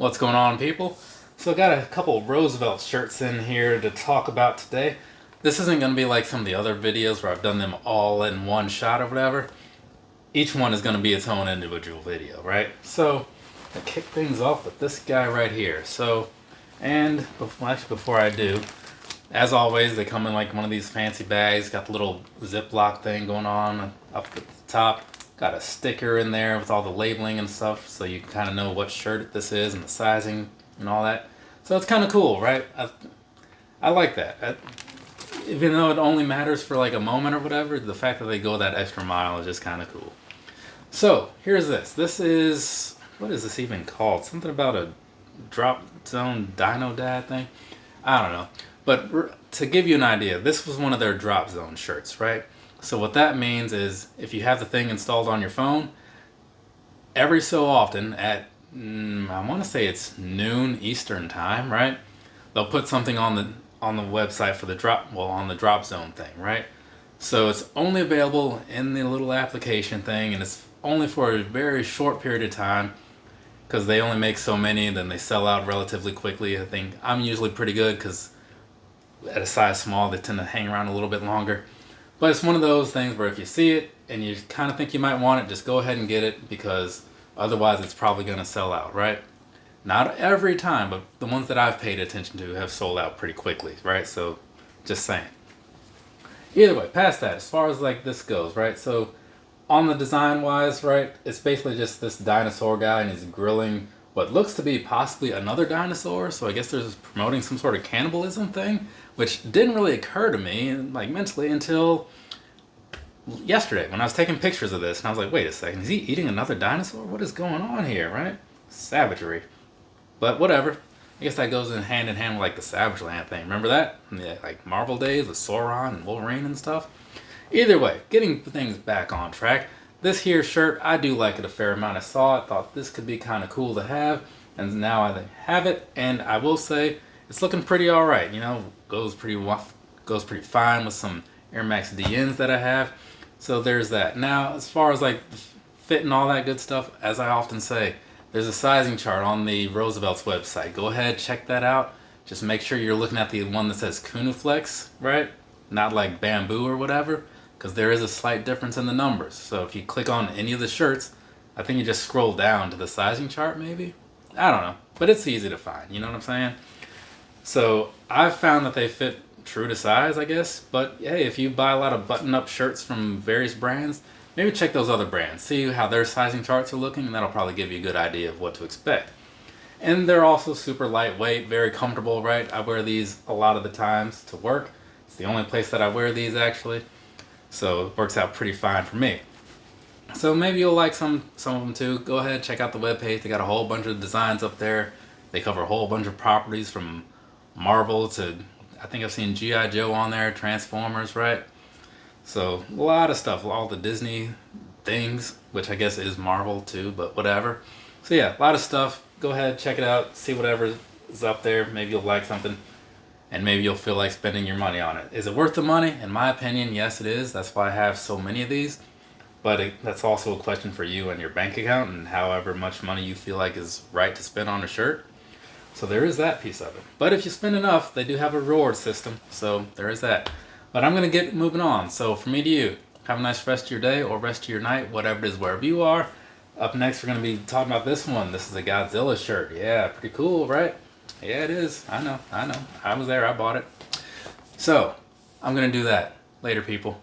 What's going on, people? So I got a couple Roosevelt shirts in here to talk about today. This isn't going to be like some of the other videos where I've done them all in one shot or whatever. Each one is going to be its own individual video, right? So I kick things off with this guy right here. And before I do, as always, they come in like one of these fancy bags. Got the little Ziploc thing going on up at the top. Got a sticker in there with all the labeling and stuff, so you kind of know what shirt this is and the sizing and all that. So it's kind of cool, right? I like that. Even though it only matters for like a moment or whatever, the fact that they go that extra mile is just kind of cool. So here's this. This is, what is this even called? Something about a Dropzone Dino Daddy thing? I don't know. But to give you an idea, this was one of their Dropzone shirts, right? So what that means is if you have the thing installed on your phone, every so often at, I want to say it's noon Eastern time, right? They'll put something on the website for the Dropzone thing, right? So it's only available in the little application thing, and it's only for a very short period of time because they only make so many, then they sell out relatively quickly. I think I'm usually pretty good because at a size small, they tend to hang around a little bit longer. But it's one of those things where if you see it and you kind of think you might want it, just go ahead and get it because otherwise it's probably going to sell out, right? Not every time, but the ones that I've paid attention to have sold out pretty quickly, right? So just saying. Either way, past that, as far as like this goes, right? So on the design wise, right, it's basically just this dinosaur guy and he's grilling what looks to be possibly another dinosaur. So I guess they're promoting some sort of cannibalism thing, which didn't really occur to me like mentally until yesterday when I was taking pictures of this and I was like, wait a second, is he eating another dinosaur? What is going on here, right? Savagery. But whatever. I guess that goes in hand with like the Savage Land thing. Remember that? Yeah, like Marvel days with Sauron and Wolverine and stuff. Either way, getting things back on track. This here shirt, I do like it a fair amount. I saw it, thought this could be kind of cool to have, and now I have it. And I will say, it's looking pretty all right. You know, goes pretty fine with some Air Max DNs that I have. So there's that. Now, as far as like fit and all that good stuff, as I often say, there's a sizing chart on the Roosevelt's website. Go ahead, check that out. Just make sure you're looking at the one that says Kunuflex, right? Not like bamboo or whatever, because there is a slight difference in the numbers. So if you click on any of the shirts, I think you just scroll down to the sizing chart maybe. I don't know, but it's easy to find, you know what I'm saying? So I've found that they fit true to size, I guess. But hey, if you buy a lot of button-up shirts from various brands, maybe check those other brands, see how their sizing charts are looking, and that'll probably give you a good idea of what to expect. And they're also super lightweight, very comfortable, right? I wear these a lot of the times to work. It's the only place that I wear these actually. So it works out pretty fine for me. So maybe you'll like some of them too. Go ahead, check out the webpage. They got a whole bunch of designs up there. They cover a whole bunch of properties from Marvel to, I think I've seen G.I. Joe on there, Transformers, right? So a lot of stuff, all the Disney things, which I guess is Marvel too, but whatever. So yeah, a lot of stuff. Go ahead, check it out, see whatever is up there. Maybe you'll like something, and maybe you'll feel like spending your money on it. Is it worth the money? In my opinion, yes it is. That's why I have so many of these. But that's also a question for you and your bank account and however much money you feel like is right to spend on a shirt. So there is that piece of it. But if you spend enough, they do have a reward system. So there is that. But I'm going to get moving on. So from me to you, have a nice rest of your day or rest of your night, whatever it is, wherever you are. Up next, we're going to be talking about this one. This is a Godzilla shirt. Yeah, pretty cool, right? Yeah, it is. I know. I was there. I bought it. So I'm going to do that. Later, people.